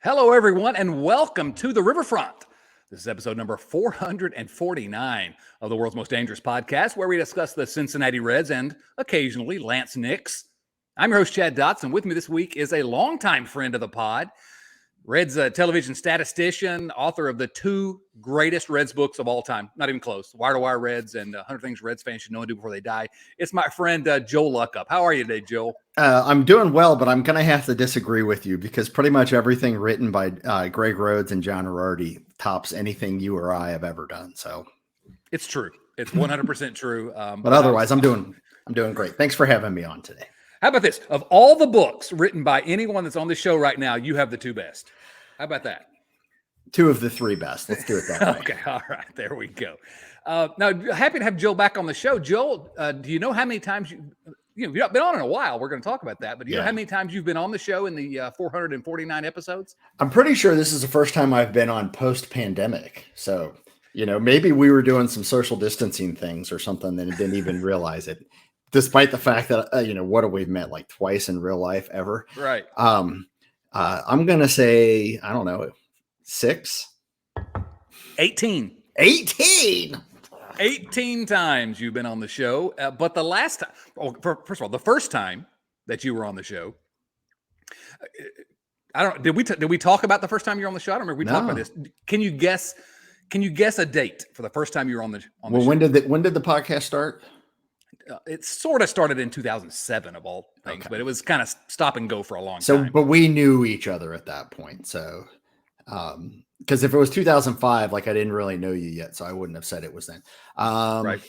Hello, everyone, and welcome to the Riverfront. This is episode number 449 of the world's most dangerous podcast, where we discuss the Cincinnati Reds and occasionally Lance Nix. I'm your host, Chad Dotson. With me this week is a longtime friend of the pod, Reds television statistician, author of the two greatest Reds books of all time. Not even close. Wire to Wire Reds and 100 Things Reds Fans Should Know and Do Before They Die. It's my friend Joel Luckhaupt. How are you today, Joel? I'm doing well, but I'm going to have to disagree with you because pretty much everything written by Greg Rhodes and John Girardi tops anything you or I have ever done. So it's true. It's 100% true. But otherwise, I'm doing great. Thanks for having me on today. How about this? Of all the books written by anyone that's on the show right now, you have the two best. How about that? Two of the three best. Let's do it that way. Okay. All right. There we go. Now, happy to have Joel back on the show. Joel, do you know how many times you've not been on in a while? We're going to talk about that. But do you know how many times you've been on the show in the 449 episodes? I'm pretty sure this is the first time I've been on post-pandemic. So, maybe we were doing some social distancing things or something and didn't even realize it. Despite the fact that, what have we met like twice in real life ever? Right. I'm going to say, I don't know, 6? 18. 18! 18 times you've been on the show. But the last time, first of all, the first time that you were on the show, did we talk about the first time you were on the show? I don't remember we talked about this. Can you guess a date for the first time you were on the show? When did the podcast start? It sort of started in 2007 of all things, but it was kind of stop and go for a long time. But we knew each other at that point. So, because if it was 2005, like I didn't really know you yet, so I wouldn't have said it was then. Right.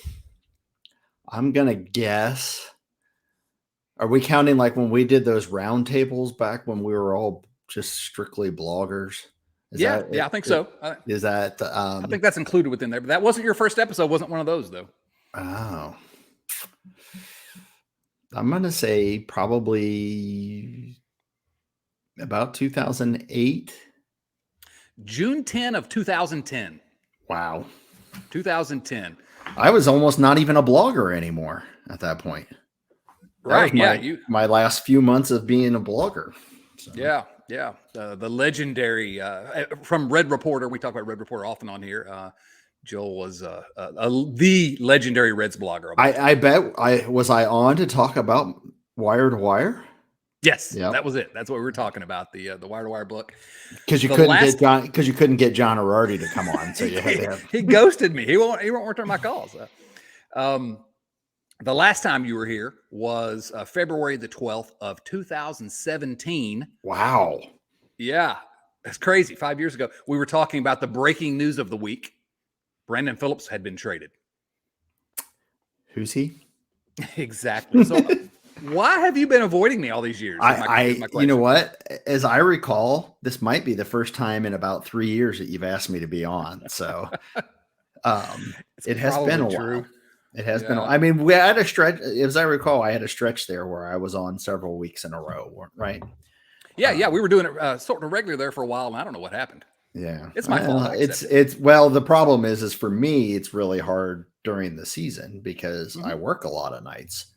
I'm going to guess. Are we counting like when we did those roundtables back when we were all just strictly bloggers? Yeah, I think so. Is that? I think that's included within there, but that wasn't your first episode. Wasn't one of those though. Oh. I'm going to say probably about 2008. June 10 of 2010. Wow. 2010. I was almost not even a blogger anymore at that point. Right. My last few months of being a blogger. So. Yeah. The legendary from Red Reporter. We talk about Red Reporter often on here. Joel was the legendary Reds blogger. I bet was I on to talk about Wire to Wire? Yes, that was it. That's what we were talking about, the Wire to Wire book. Because you couldn't get John Girardi to come on, so you had to have... He ghosted me. He won't return my calls. The last time you were here was February the 12th of 2017. Wow. Yeah, that's crazy. 5 years ago, we were talking about the breaking news of the week. Brandon Phillips had been traded. Who's he? Exactly. So why have you been avoiding me all these years? You know what? As I recall, this might be the first time in about 3 years that you've asked me to be on. So it has been a while. It has been. I mean, we had a stretch. As I recall, I had a stretch there where I was on several weeks in a row, right? Yeah. We were doing it sort of regular there for a while, and I don't know what happened. Yeah, it's my fault. The problem is for me, it's really hard during the season because I work a lot of nights.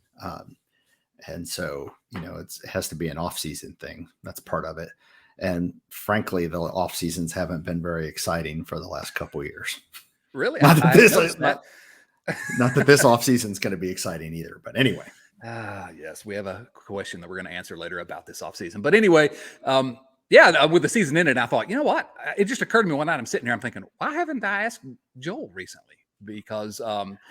And so, it has to be an off season thing. That's part of it. And frankly, the off seasons haven't been very exciting for the last couple of years. Really? Not that this off season is going to be exciting either, but anyway. Yes, we have a question that we're going to answer later about this off season, but anyway, with the season ended, I thought, you know what? It just occurred to me one night. I'm sitting here, I'm thinking, why haven't I asked Joel recently? Because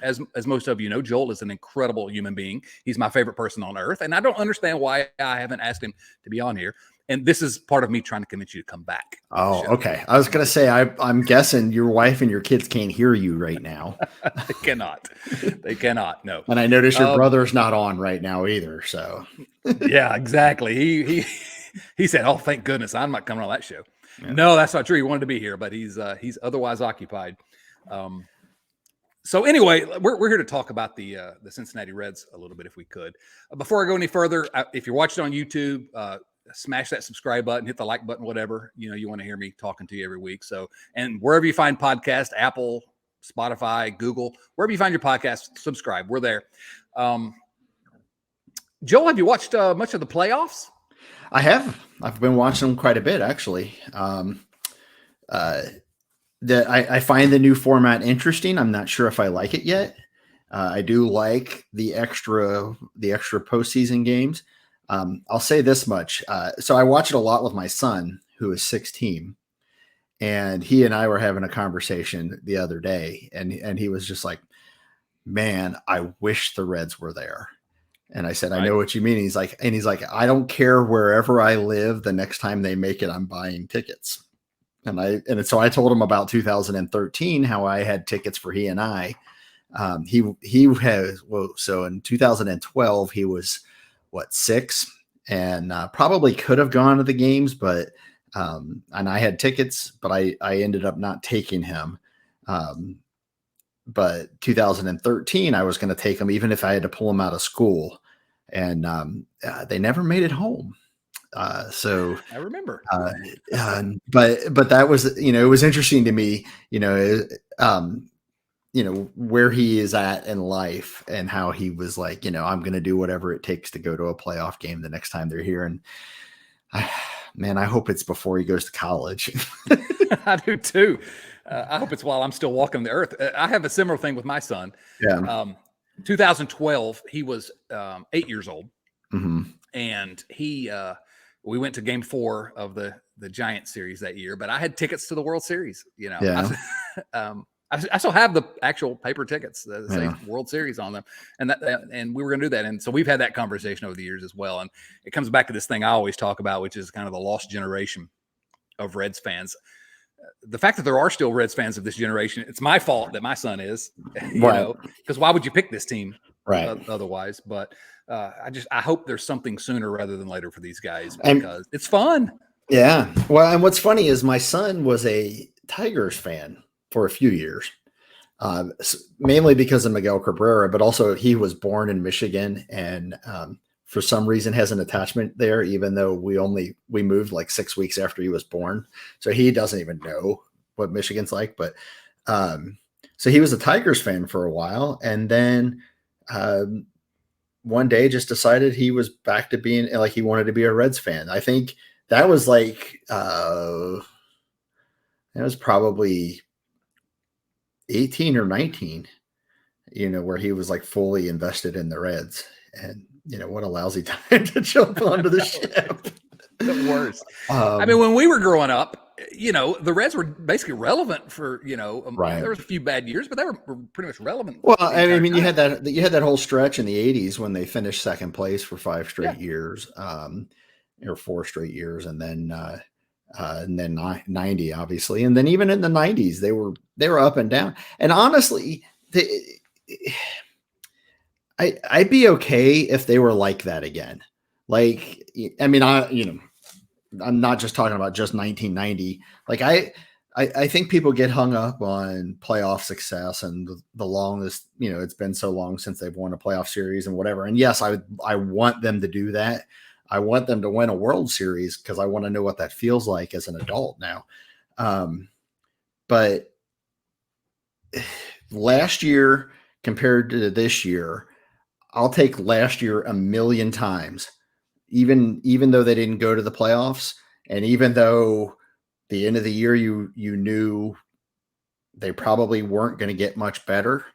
as most of you know, Joel is an incredible human being. He's my favorite person on earth, and I don't understand why I haven't asked him to be on here. And this is part of me trying to convince you to come back. Oh, okay. I was going to say, I'm guessing your wife and your kids can't hear you right now. They cannot. They cannot. No. And I notice your brother's not on right now either. So. Yeah, exactly. He said, "Oh, thank goodness, I'm not coming on that show." Yeah. No, that's not true. He wanted to be here, but he's otherwise occupied. So anyway, we're here to talk about the Cincinnati Reds a little bit, if we could. Before I go any further, if you're watching on YouTube, smash that subscribe button, hit the like button, whatever. You want to hear me talking to you every week. So, and wherever you find podcasts, Apple, Spotify, Google, wherever you find your podcast, subscribe. We're there. Joel, have you watched much of the playoffs? I have. I've been watching them quite a bit, actually. I find the new format interesting. I'm not sure if I like it yet. I do like the extra postseason games. I'll say this much. So I watch it a lot with my son, who is 16, and he and I were having a conversation the other day, and he was just like, "Man, I wish the Reds were there." And I said, "I know what you mean." He's like, "I don't care wherever I live. The next time they make it, I'm buying tickets." So I told him about 2013, how I had tickets for he and I. He has, well, so in 2012 he was 6, and probably could have gone to the games, but and I had tickets, but I ended up not taking him. But 2013 I was going to take him even if I had to pull him out of school, and they never made it home. So I remember. But that was, it was interesting to me, where he is at in life and how he was like, I'm going to do whatever it takes to go to a playoff game the next time they're here. And I hope it's before he goes to college. I do too. I hope it's while I'm still walking the earth. I have a similar thing with my son. Yeah. 2012, he was 8 years old, Mm-hmm. and we went to Game 4 of the Giants series that year. But I had tickets to the World Series. Yeah. I still have the actual paper tickets that say World Series on them, and we were going to do that. And so we've had that conversation over the years as well. And it comes back to this thing I always talk about, which is kind of the lost generation of Reds fans. The fact that there are still Reds fans of this generation, it's my fault that my son is, because why would you pick this team otherwise? But I hope there's something sooner rather than later for these guys, because it's fun. Yeah. Well, and what's funny is my son was a Tigers fan for a few years, mainly because of Miguel Cabrera, but also he was born in Michigan, and for some reason has an attachment there, even though we moved like 6 weeks after he was born. So he doesn't even know what Michigan's like, but so he was a Tigers fan for a while. And then one day just decided he was back to being like, he wanted to be a Reds fan. I think that was like, it was probably 18 or 19, where he was like fully invested in the Reds. And, what a lousy time to jump onto the ship. The worst. When we were growing up, the Reds were basically relevant for, right. There was a few bad years, but they were pretty much relevant. Well, you had that whole stretch in the 80s when they finished second place for 5 straight years, or 4 straight years. And then 90, obviously. And then even in the 90s, they were up and down. And honestly, I'd be okay if they were like that again. Like, I'm not just talking about just 1990. Like I think people get hung up on playoff success and the longest, it's been so long since they've won a playoff series and whatever. And yes, I want them to do that. I want them to win a World Series because I want to know what that feels like as an adult now. But last year compared to this year, I'll take last year a million times, even though they didn't go to the playoffs. And even though the end of the year, you knew they probably weren't going to get much better.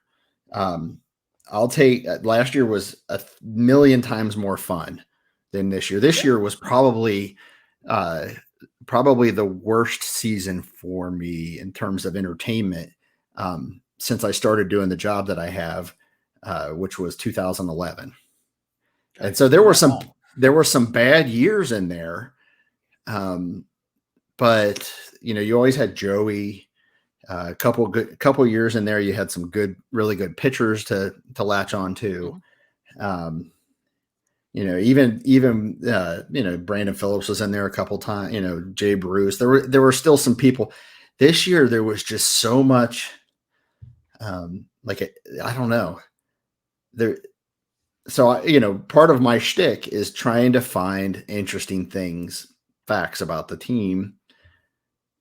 I'll take last year was a million times more fun than this year. This year was probably the worst season for me in terms of entertainment since I started doing the job that I have, which was 2011. Okay. And so there were some bad years in there, but you always had Joey. A couple years in there, you had some really good pitchers to latch on to. Even Brandon Phillips was in there a couple times, Jay Bruce, there were still some people. This year, there was just so much, I don't know there. So, part of my shtick is trying to find interesting facts about the team.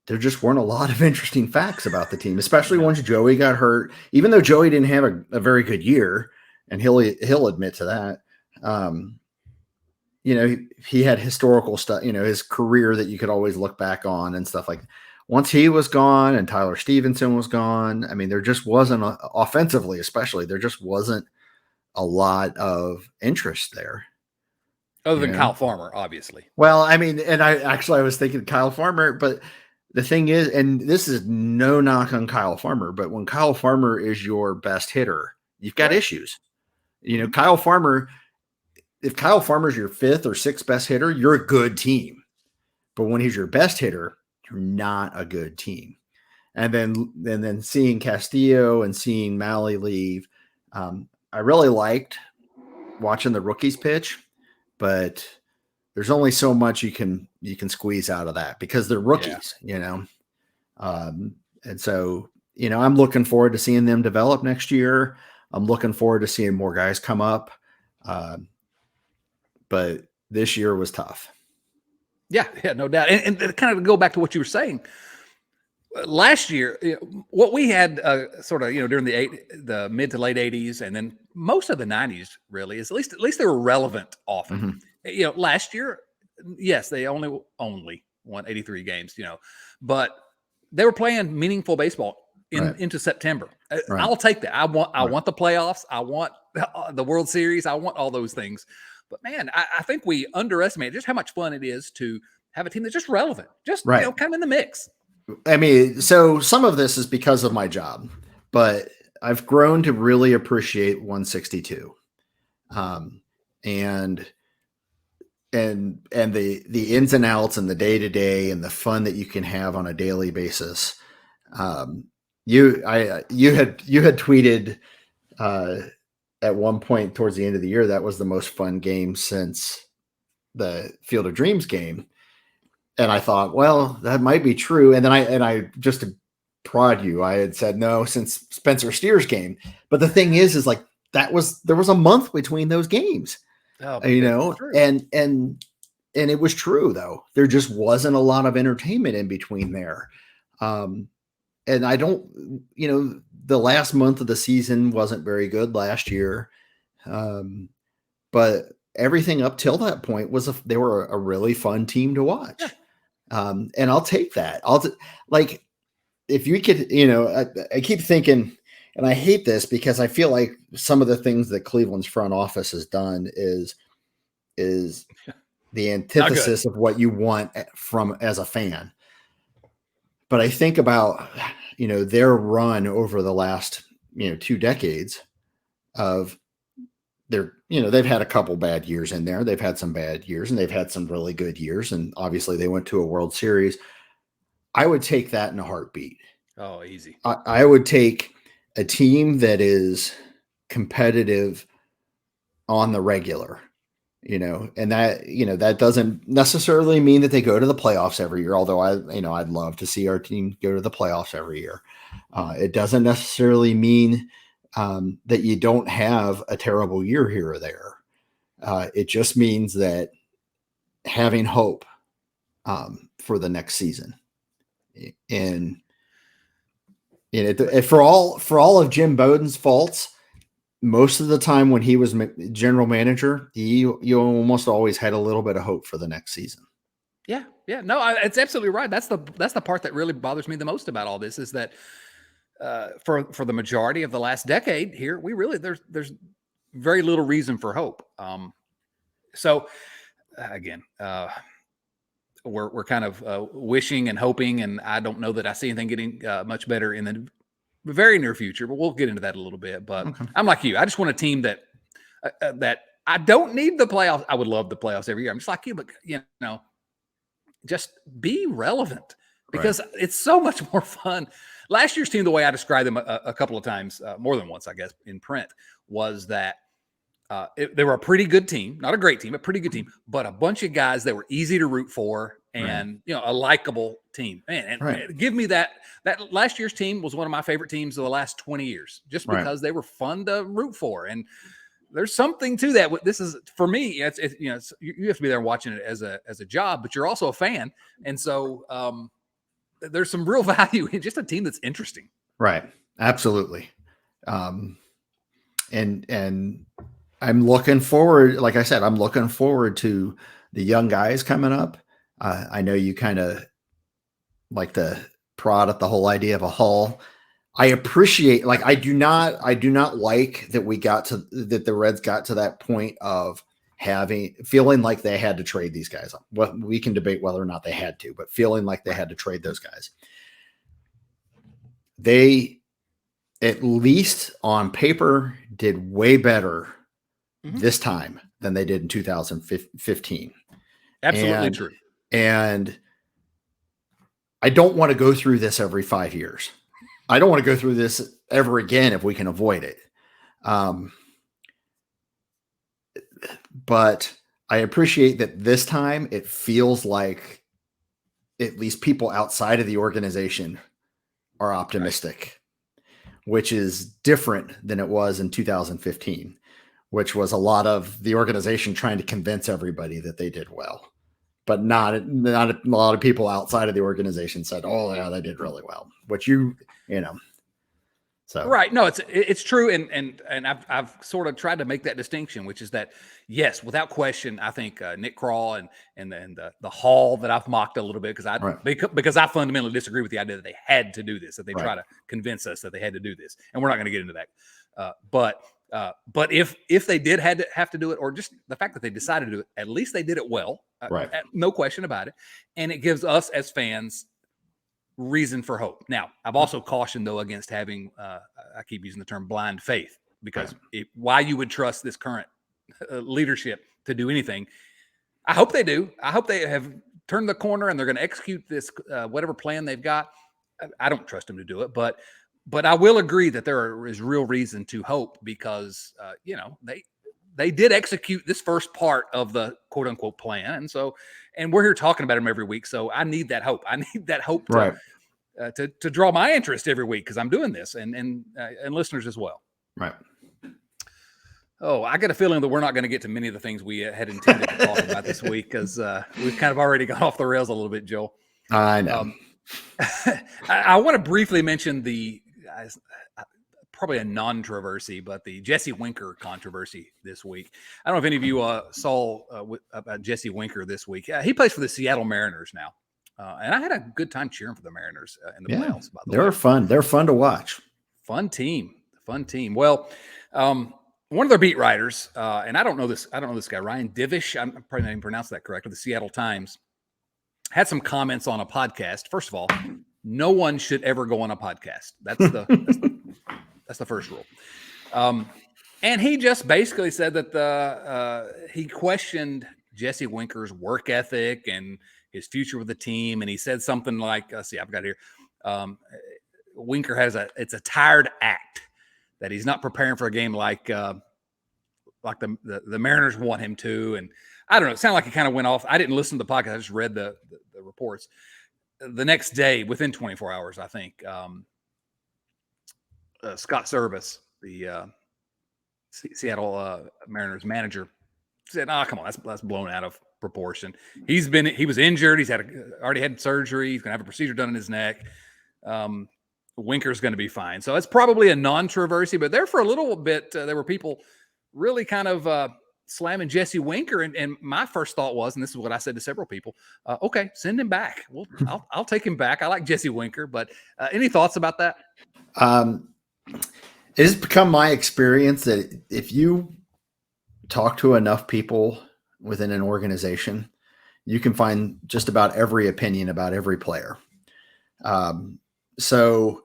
There just weren't a lot of interesting facts about the team, especially once Joey got hurt, even though Joey didn't have a very good year, and he'll admit to that. he had historical stuff, his career that you could always look back on and stuff like that. Once he was gone and Tyler Stevenson was gone, I mean, there just wasn't offensively, especially there just wasn't a lot of interest there. Other than Kyle Farmer, obviously. Well, I mean, and I was thinking Kyle Farmer, but the thing is, and this is no knock on Kyle Farmer, but when Kyle Farmer is your best hitter, you've got issues. Kyle Farmer, if Kyle Farmer's your 5th or 6th best hitter, you're a good team. But when he's your best hitter, you're not a good team. And then seeing Castillo and seeing Malley leave, I really liked watching the rookies pitch, but there's only so much you can squeeze out of that because they're rookies, and so, I'm looking forward to seeing them develop next year. I'm looking forward to seeing more guys come up. But this year was tough. Yeah, no doubt. And kind of go back to what you were saying. Last year, what we had sort of, during the mid to late 80s and then most of the 90s really is at least they were relevant often. Mm-hmm. Last year, yes, they only won 83 games, but they were playing meaningful baseball into September. Right. I'll take that. I want the playoffs. I want the World Series. I want all those things. But man, I think we underestimate just how much fun it is to have a team that's just relevant, just kind of in the mix. I mean, so some of this is because of my job, but I've grown to really appreciate 162. And the ins and outs and the day-to-day and the fun that you can have on a daily basis. You had tweeted at one point towards the end of the year, that was the most fun game since the Field of Dreams game. And I thought, well, that might be true. And then I just to prod you, I had said no since Spencer Steer's game. But the thing is like there was a month between those games, and it was true though. There just wasn't a lot of entertainment in between there. And I don't, the last month of the season wasn't very good last year. But everything up till that point they were a really fun team to watch. Yeah. And I'll take that. If you could, I keep thinking, and I hate this because I feel like some of the things that Cleveland's front office has done is the antithesis of what you want from as a fan. But I think about, their run over the last, 2 decades of they've had a couple bad years in there. They've had some bad years and they've had some really good years. And obviously they went to a World Series. I would take that in a heartbeat. Oh, easy. I would take a team that is competitive on the regular, and that doesn't necessarily mean that they go to the playoffs every year. Although I'd love to see our team go to the playoffs every year. It doesn't necessarily mean that you don't have a terrible year here or there. It just means that having hope for the next season. And for all of Jim Bowden's faults, most of the time when he was general manager, you almost always had a little bit of hope for the next season. Yeah. No, it's absolutely right. That's the part that really bothers me the most about all this is that for the majority of the last decade here, we really there's very little reason for hope. So again, we're kind of wishing and hoping, and I don't know that I see anything getting much better in the very near future, but we'll get into that a little bit. But okay. I'm like you. I just want a team that I don't need the playoffs. I would love the playoffs every year. I'm just like you, but just be relevant because it's so much more fun. Last year's team, the way I described them a couple of times, more than once, I guess, in print, was that they were a pretty good team, not a great team, a pretty good team, but a bunch of guys that were easy to root for and, a likable team. Man, and give me that last year's team was one of my favorite teams of the last 20 years, just because they were fun to root for. And there's something to that. This is, for me, it's you have to be there watching it as a job, but you're also a fan. And so there's some real value in just a team that's interesting. Right. Absolutely. And I'm looking forward, like I said, I'm looking forward to the young guys coming up. I know you kind of like to prod at the whole idea of a haul. I appreciate, like, I do not like that the Reds got to that point of feeling like they had to trade these guys. Well, we can debate whether or not they had to, but feeling like they had to trade those guys. They, at least on paper, did way better this time than they did in 2015. Absolutely true. And I don't want to go through this every 5 years. I don't want to go through this ever again if we can avoid it. But I appreciate that this time it feels like at least people outside of the organization are optimistic, which is different than it was in 2015, which was a lot of the organization trying to convince everybody that they did well. But not a lot of people outside of the organization said, "Oh, yeah, they did really well." Which you know, so right. No, it's true, and I've sort of tried to make that distinction, which is that yes, without question, I think Nick Crawl and the Hall that I've mocked a little bit because I fundamentally disagree with the idea that they had to do this, that they try to convince us that they had to do this, and we're not going to get into that. But if they did have to do it, or just the fact that they decided to do it, at least they did it well. No question about it. And it gives us as fans reason for hope. Now, I've also cautioned, though, against having, I keep using the term blind faith, because why you would trust this current leadership to do anything. I hope they do. I hope they have turned the corner and they're going to execute this, whatever plan they've got. I don't trust them to do it, but I will agree that there is real reason to hope because, they did execute this first part of the quote unquote plan. And we're here talking about them every week. So I need that hope. I need that hope to draw my interest every week because I'm doing this and listeners as well. Right. Oh, I got a feeling that we're not going to get to many of the things we had intended to talk about this week because we've kind of already gone off the rails a little bit, Joel. I know. I want to briefly mention probably a non-troversy, but the Jesse Winker controversy this week. I don't know if any of you saw about Jesse Winker this week. He plays for the Seattle Mariners now. And I had a good time cheering for the Mariners in the playoffs, by the way. They're fun. They're fun to watch. Fun team. Well, one of their beat writers, and I don't know this guy, Ryan Divish, I'm probably not even pronounced that correct, of the Seattle Times, had some comments on a podcast. First of all, no one should ever go on a podcast. That's the first rule. And he just basically said that he questioned Jesse Winker's work ethic and his future with the team. And he said something like, I've got here. Winker it's a tired act that he's not preparing for a game like the Mariners want him to. And I don't know, it sounded like he kind of went off. I didn't listen to the podcast. I just read the reports. The next day, within 24 hours, I think, Scott Service, the Seattle Mariners manager, said, come on, that's blown out of proportion. He was injured. He's already had surgery. He's going to have a procedure done in his neck. Winker's going to be fine. So it's probably a non-troversy, but there for a little bit, there were people really kind of slamming Jesse Winker. And my first thought was, and this is what I said to several people, okay, send him back. Well, I'll take him back. I like Jesse Winker, but any thoughts about that? It has become my experience that if you talk to enough people within an organization, you can find just about every opinion about every player. So,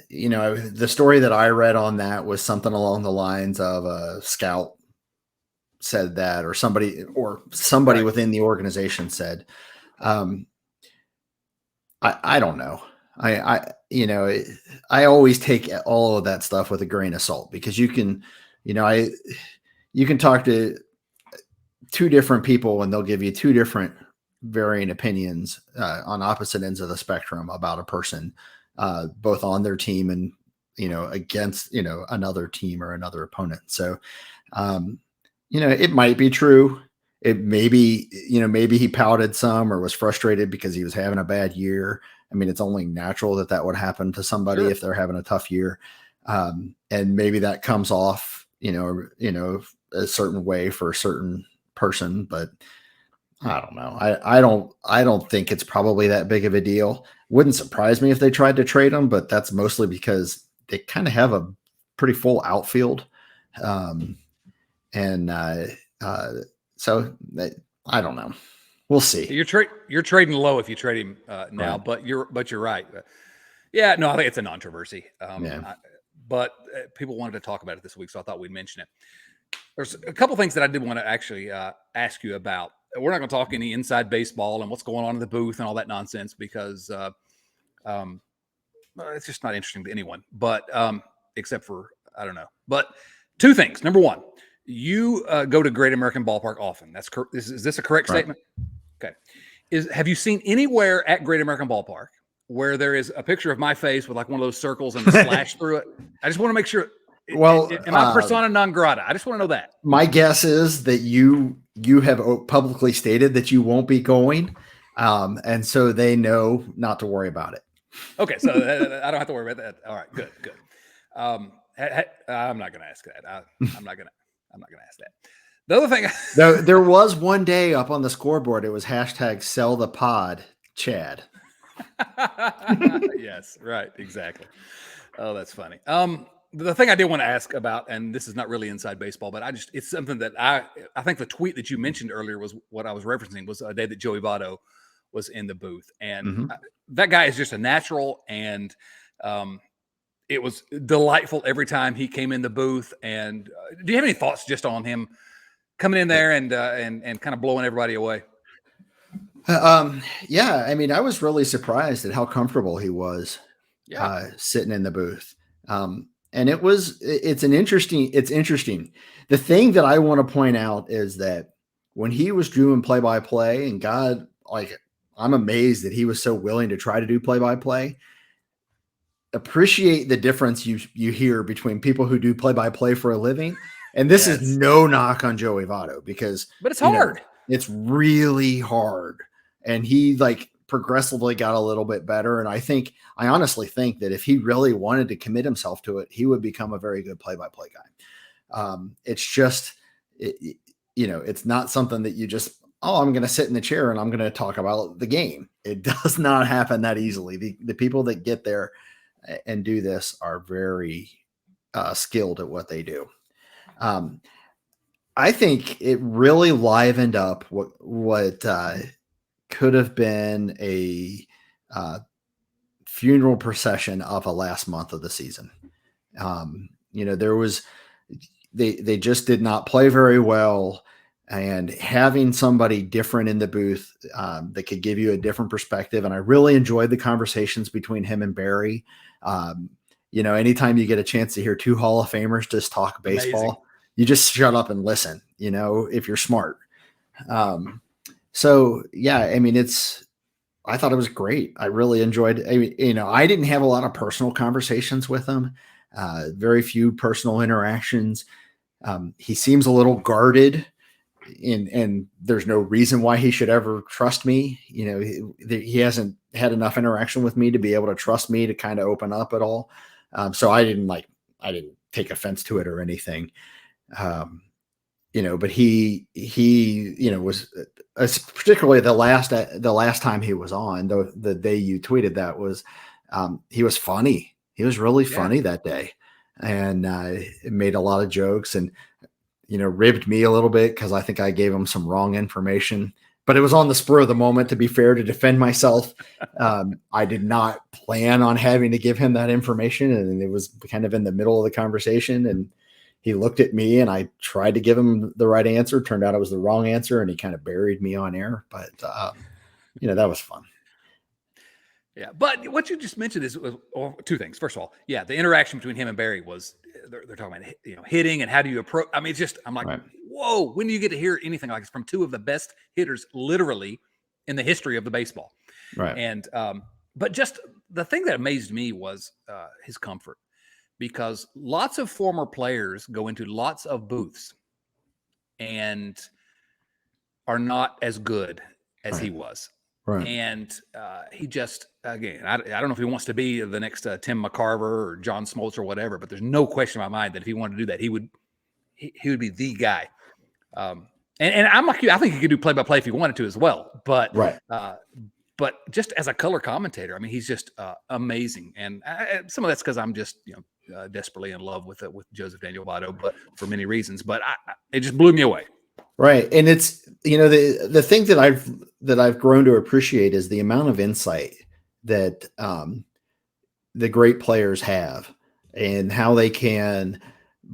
the story that I read on that was something along the lines of a scout said that, or somebody within the organization said, I don't know. I always take all of that stuff with a grain of salt because you can talk to two different people and they'll give you two different varying opinions on opposite ends of the spectrum about a person, both on their team and, against, another team or another opponent. So, it might be true. It maybe he pouted some or was frustrated because he was having a bad year. I mean, it's only natural that would happen to somebody if they're having a tough year. And maybe that comes off, a certain way for a certain person, but I don't know. I don't think it's probably that big of a deal. Wouldn't surprise me if they tried to trade him, but that's mostly because they kind of have a pretty full outfield. Um, and so I don't know. We'll see. You're trading low if you trade him now, Right. but you're right. Yeah, no, I think it's a non-troversy. But people wanted to talk about it this week, so I thought we'd mention it. There's a couple things that I did want to actually ask you about. We're not going to talk any inside baseball and what's going on in the booth and all that nonsense because it's just not interesting to anyone. But except for I don't know. But two things. Number one, you go to Great American Ballpark often. That's is this a correct statement? Okay. Have you seen anywhere at Great American Ballpark where there is a picture of my face with like one of those circles and a slash through it? I just want to make sure. Well, am I persona non grata? I just want to know that. My guess is that you have publicly stated that you won't be going, and so they know not to worry about it. Okay, so I don't have to worry about that. All right, good. I'm not going to ask that. I'm not going to ask that. The other thing, there was one day up on the scoreboard. It was hashtag sell the pod, Chad. Yes, right, exactly. Oh, that's funny. The thing I did want to ask about, and this is not really inside baseball, but it's something that I think the tweet that you mentioned earlier was what I was referencing was a day that Joey Votto was in the booth. And that guy is just a natural. And it was delightful every time he came in the booth. And do you have any thoughts just on him coming in there and kind of blowing everybody away? Yeah. I mean, I was really surprised at how comfortable he was sitting in the booth. And it's interesting. The thing that I want to point out is that when he was doing play-by-play, and God, like, I'm amazed that he was so willing to try to do play-by-play. Appreciate the difference you hear between people who do play-by-play for a living. And this is no knock on Joey Votto but it's hard. It's really hard. And he progressively got a little bit better. And I honestly think that if he really wanted to commit himself to it, he would become a very good play-by-play guy. It's just, it's not something that you just, I'm going to sit in the chair and I'm going to talk about the game. It does not happen that easily. The people that get there and do this are very skilled at what they do. I think it really livened up what could have been a funeral procession of a last month of the season. There was, they just did not play very well, and having somebody different in the booth that could give you a different perspective. And I really enjoyed the conversations between him and Barry. Anytime you get a chance to hear two Hall of Famers just talk baseball, amazing. You just shut up and listen, if you're smart. So yeah, I mean, I thought it was great. I really enjoyed it. I didn't have a lot of personal conversations with him, very few personal interactions. He seems a little guarded, and there's no reason why he should ever trust me. He hasn't had enough interaction with me to be able to trust me to kind of open up at all. So I didn't take offense to it or anything. But he was particularly the last time he was on, the day you tweeted that was, he was funny. He was really funny that day, and it made a lot of jokes and, ribbed me a little bit because I think I gave him some wrong information, but it was on the spur of the moment, to be fair, to defend myself. I did not plan on having to give him that information, and it was kind of in the middle of the conversation, and he looked at me and I tried to give him the right answer. Turned out it was the wrong answer, and he kind of buried me on air, but that was fun. Yeah. But what you just mentioned is two things. First of all, the interaction between him and Barry was, they're talking about, hitting and how do you approach. I mean, it's just, I'm like, right. Whoa, when do you get to hear anything like this from two of the best hitters literally in the history of the baseball? Right. And, but just the thing that amazed me was his comfort. Because lots of former players go into lots of booths and are not as good as he was. Right. And he just, again, I don't know if he wants to be the next Tim McCarver or John Smoltz or whatever, but there's no question in my mind that if he wanted to do that, he would he would be the guy. And I'm like you. I think he could do play-by-play if he wanted to as well. But Right. But just as a color commentator, I mean, he's just amazing. And some of that's because I'm just desperately in love with Joseph Daniel Votto, but for many reasons. But it just blew me away. Right, and it's the thing that I've grown to appreciate is the amount of insight that the great players have, and how they can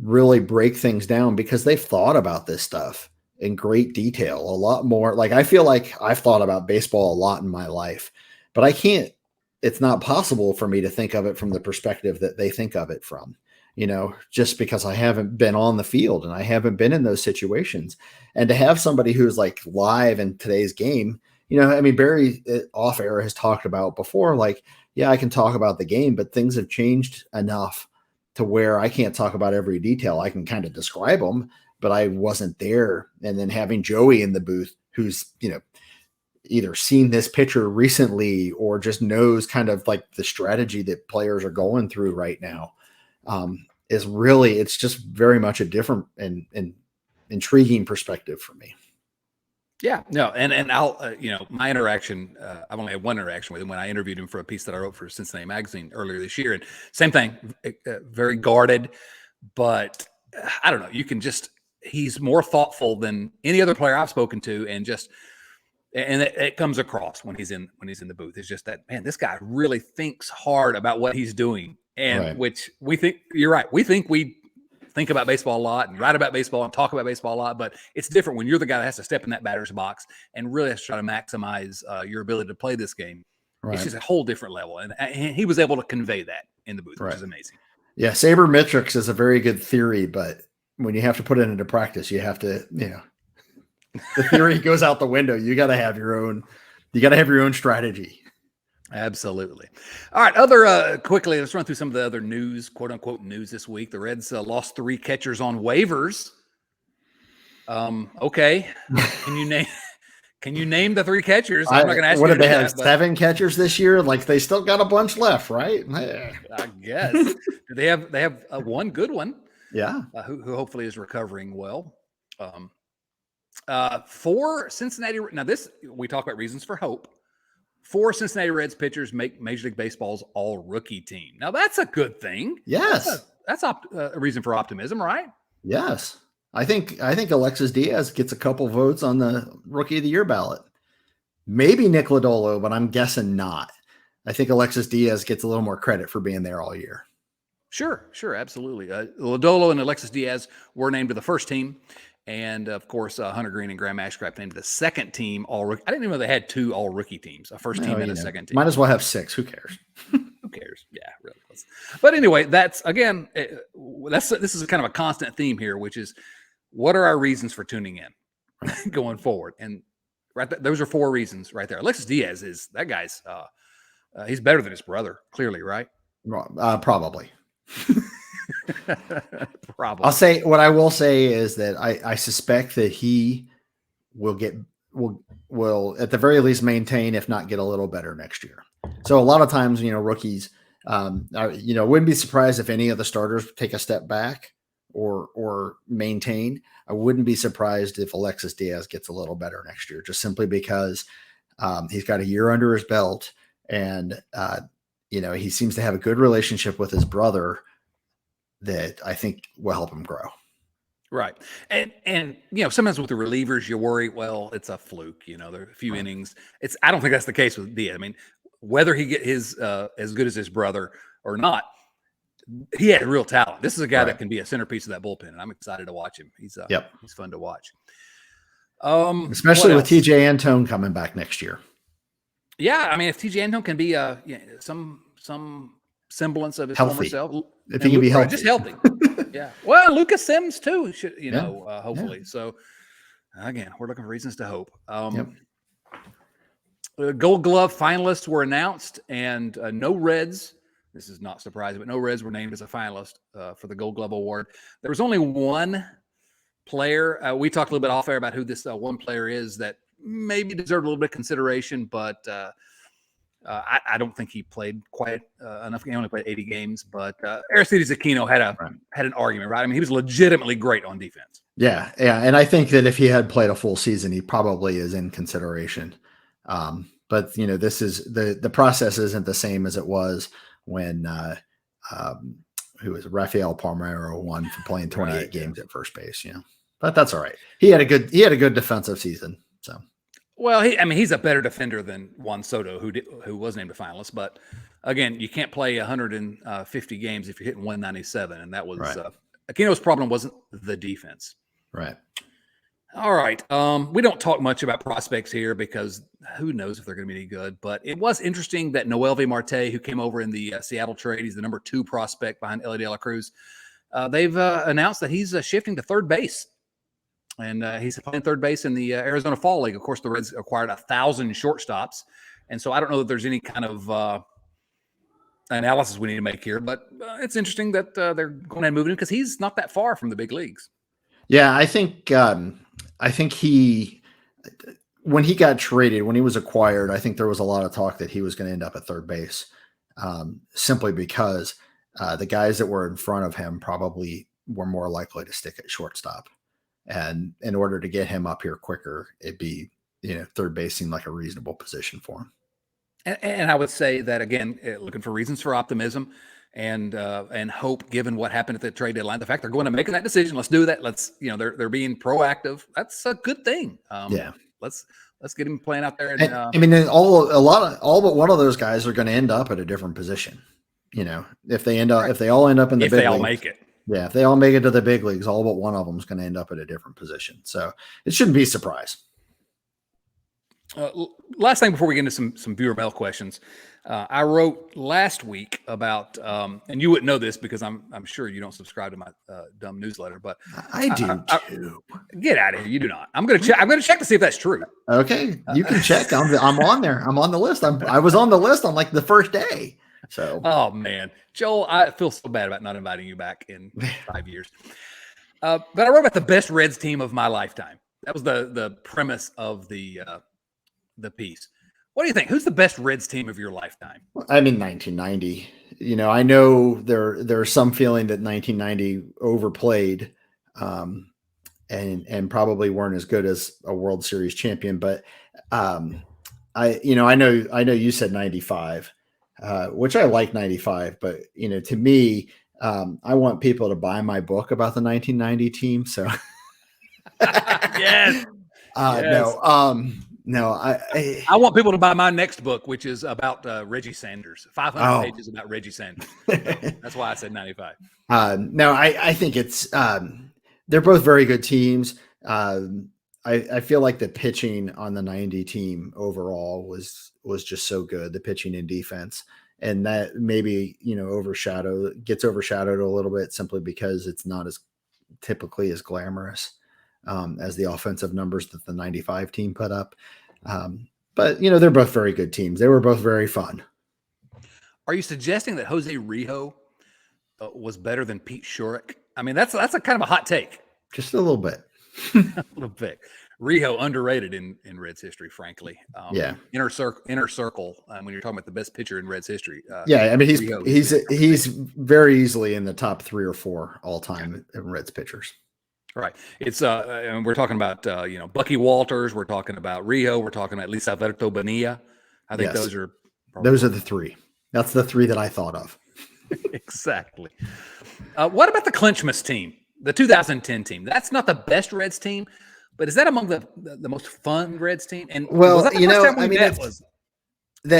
really break things down because they've thought about this stuff in great detail, a lot more. Like, I feel like I've thought about baseball a lot in my life, but it's not possible for me to think of it from the perspective that they think of it from, just because I haven't been on the field and I haven't been in those situations. And to have somebody who's like live in today's game, I mean, Barry off air has talked about before, like, yeah, I can talk about the game, but things have changed enough to where I can't talk about every detail. I can kind of describe them, but I wasn't there. And then having Joey in the booth, who's, either seen this pitcher recently or just knows kind of like the strategy that players are going through right now, it's just very much a different and intriguing perspective for me. Yeah, no. And I'll, my interaction, I've only had one interaction with him when I interviewed him for a piece that I wrote for Cincinnati Magazine earlier this year. And same thing, very guarded, but I don't know. He's more thoughtful than any other player I've spoken to, and it comes across when he's in the booth. It's just that, man, this guy really thinks hard about what he's doing, and Right. which we think you're right. We think about baseball a lot and write about baseball and talk about baseball a lot, but it's different when you're the guy that has to step in that batter's box and really has to try to maximize your ability to play this game. Right. It's just a whole different level, and he was able to convey that in the booth, which is amazing. Yeah, sabermetrics is a very good theory, but when you have to put it into practice, you have to, the theory goes out the window. You got to have your own strategy. Absolutely. All right. Quickly, let's run through some of the other news, quote unquote news this week. The Reds lost 3 catchers on waivers. Okay. Can you name the 3 catchers? I'm not going to ask you. What did they have? 7 catchers this year? Like, they still got a bunch left, right? I guess. They have one good one. Yeah. Who hopefully is recovering well. 4 Cincinnati. Now we talk about reasons for hope. 4 Cincinnati Reds pitchers make Major League Baseball's all-rookie team. Now, that's a good thing. Yes. That's a reason for optimism, right? Yes. I think Alexis Diaz gets a couple votes on the Rookie of the Year ballot. Maybe Nick Lodolo, but I'm guessing not. I think Alexis Diaz gets a little more credit for being there all year. Sure, absolutely. Lodolo and Alexis Diaz were named to the first team. And, of course, Hunter Green and Graham Ashcraft named the second team all-rookie. I didn't even know they had 2 all-rookie teams, a first team and a second team. Might as well have 6. Who cares? Who cares? Yeah, really. But anyway, this is kind of a constant theme here, which is, what are our reasons for tuning in going forward? And those are 4 reasons right there. Alexis Diaz that guy's he's better than his brother, clearly, right? Probably. Probably. What I will say is that I suspect that he will at the very least maintain, if not get a little better next year. So a lot of times, rookies, wouldn't be surprised if any of the starters take a step back or maintain. I wouldn't be surprised if Alexis Diaz gets a little better next year, just simply because he's got a year under his belt, and he seems to have a good relationship with his brother that I think will help him grow. Right. And sometimes with the relievers, you worry, well, it's a fluke, there are a few innings. I don't think that's the case with Diaz. I mean, whether he get his as good as his brother or not, he had real talent. This is a guy that can be a centerpiece of that bullpen, and I'm excited to watch him. He's fun to watch. Especially with TJ Antone coming back next year. Yeah, I mean, if TJ Antone can be some semblance of his former self, if he can be healthy, just healthy. Yeah. Well, Lucas Sims too should, hopefully. Yeah. So again, we're looking for reasons to hope. Gold Glove finalists were announced, and no Reds. This is not surprising, but no Reds were named as a finalist for the Gold Glove Award. There was only one player. We talked a little bit off air about who this one player is that maybe deserved a little bit of consideration, but I don't think he played quite enough. He only played 80 games, but Aristides Aquino had an argument, right? I mean, he was legitimately great on defense. Yeah, and I think that if he had played a full season, he probably is in consideration. But this is the process isn't the same as it was when who was Rafael Palmeiro won for playing 28 games at first base. But that's all right. He had a good defensive season. So. Well, he's a better defender than Juan Soto, who was named a finalist. But again, you can't play 150 games if you're hitting 197, and that was Aquino's problem wasn't the defense. Right. All right. We don't talk much about prospects here because who knows if they're going to be any good. But it was interesting that Noelvi Marte, who came over in the Seattle trade, he's the number 2 prospect behind Ellie De La Cruz. They've announced that he's shifting to third base. And he's playing third base in the Arizona Fall League. Of course, the Reds acquired 1,000 shortstops. And so I don't know that there's any kind of analysis we need to make here. But it's interesting that they're going ahead and moving him because he's not that far from the big leagues. Yeah, I think when he got traded, when he was acquired, I think there was a lot of talk that he was going to end up at third base, simply because the guys that were in front of him probably were more likely to stick at shortstop. And in order to get him up here quicker, it'd be, third base seemed like a reasonable position for him. And I would say that, again, looking for reasons for optimism and hope, given what happened at the trade deadline, the fact they're going to make that decision. Let's do that. Let's, they're being proactive. That's a good thing. Let's get him playing out there. And, all but one of those guys are going to end up at a different position. If they all end up in the big leagues, if they all make it. Yeah, if they all make it to the big leagues, all but one of them is going to end up at a different position. So it shouldn't be a surprise. Last thing before we get into some viewer mail questions, I wrote last week about, and you wouldn't know this because I'm sure you don't subscribe to my dumb newsletter, but I do too. Get out of here! You do not. I'm going to check. I'm going to check to see if that's true. Okay, you can check. I'm on there. I'm on the list. I was on the list on like the first day. So, oh man, Joel, I feel so bad about not inviting you back in 5 years. But I wrote about the best Reds team of my lifetime. That was the premise of the piece. What do you think? Who's the best Reds team of your lifetime? I'm in 1990. I know there's some feeling that 1990 overplayed, and probably weren't as good as a World Series champion. But I know you said 95. Which I like 95, but to me, I want people to buy my book about the 1990 team. So yes. No, I want people to buy my next book, which is about Reggie Sanders, 500 pages about Reggie Sanders. So that's why I said 95. No, I think it's they're both very good teams. I feel like the pitching on the 90 team overall was just so good, the pitching and defense, and that maybe gets overshadowed a little bit simply because it's not as typically as glamorous as the offensive numbers that the 95 team put up. But they're both very good teams. They were both very fun. Are you suggesting that Jose Rijo was better than Pete Shurek? I mean, that's a kind of a hot take. Just a little bit. A little bit. Rijo underrated in Reds history, frankly. Inner circle. When you're talking about the best pitcher in Reds history. I mean he's very easily in the top 3 or 4 all time Reds pitchers. Right. It's and we're talking about Bucky Walters. We're talking about Rijo. We're talking about Luis Alberto Bonilla. I think those are the 3. That's the 3 that I thought of. Exactly. What about the Clinchmas team? The 2010 team. That's not the best Reds team, but is that among the most fun Reds team? And was that the first time we met?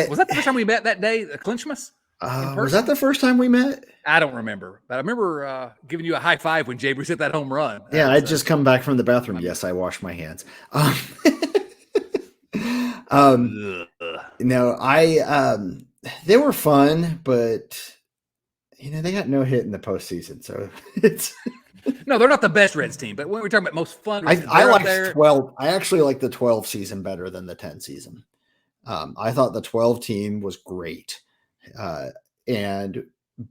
Was that the first time we met that day, the Clinchmas? Was that the first time we met? I don't remember, but I remember giving you a high five when Jay Bruce hit that home run. Yeah, I'd just come back from the bathroom. Yes, I washed my hands. They were fun, but they got no hit in the postseason, so it's. No, they're not the best Reds team, but when we're talking about most fun, I like 12. I actually like the 12 season better than the 10 season. I thought the 12 team was great. And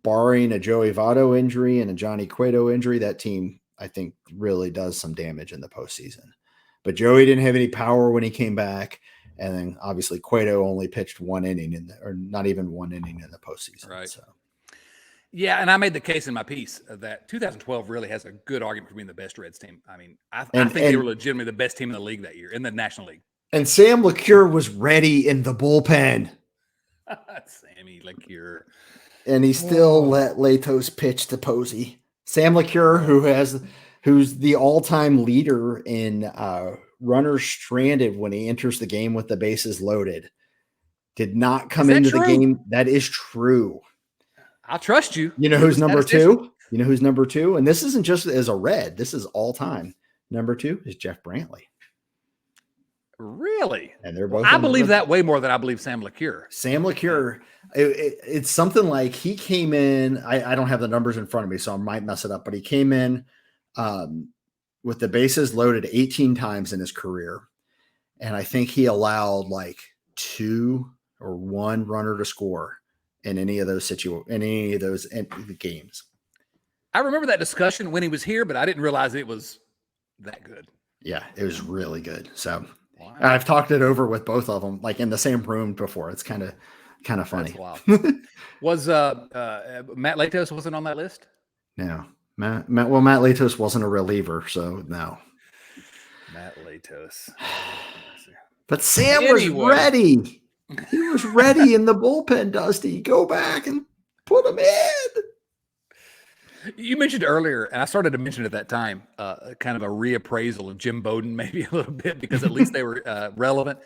barring a Joey Votto injury and a Johnny Cueto injury, that team, I think, really does some damage in the postseason. But Joey didn't have any power when he came back. And then obviously Cueto only pitched 1 inning or not even 1 inning in the postseason. Right. So. Yeah, and I made the case in my piece that 2012 really has a good argument for being the best Reds team. I mean, I think they were legitimately the best team in the league that year, in the National League. And Sam LeCure was ready in the bullpen. Sammy LeCure. And he still let Latos pitch to Posey. Sam LeCure, who's the all-time leader in runners stranded when he enters the game with the bases loaded, did not come into the game. That is true. I'll trust you. You know who's number 2? You know who's number 2? And this isn't just as a Red. This is all time. Number 2 is Jeff Brantley. Really? And they're both. I believe that way more than I believe Sam LeCure. Sam LeCure, it's something like he came in. I don't have the numbers in front of me, so I might mess it up. But he came in with the bases loaded 18 times in his career, and I think he allowed like 2 or 1 runner to score in any of those games. I remember that discussion when he was here, but I didn't realize it was that good. Yeah, it was really good. So I've talked it over with both of them, like in the same room before. It's kind of funny. That's wild. Was Matt Latos wasn't on that list? No, Matt Latos wasn't a reliever, so no. Matt Latos. But Sam was ready. He was ready in the bullpen, Dusty. Go back and put him in. You mentioned earlier, and I started to mention at that time, kind of a reappraisal of Jim Bowden, maybe a little bit, because at least they were relevant.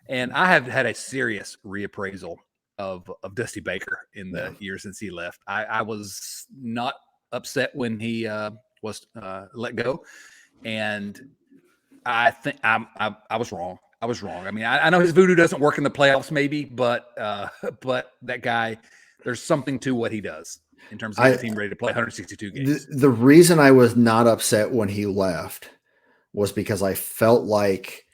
And I have had a serious reappraisal of Dusty Baker in the year since he left. I was not upset when he was let go, and I think I was wrong. I was wrong. I mean, I know his voodoo doesn't work in the playoffs, maybe, but that guy, there's something to what he does in terms of getting the team ready to play 162 games. The reason I was not upset when he left was because I felt like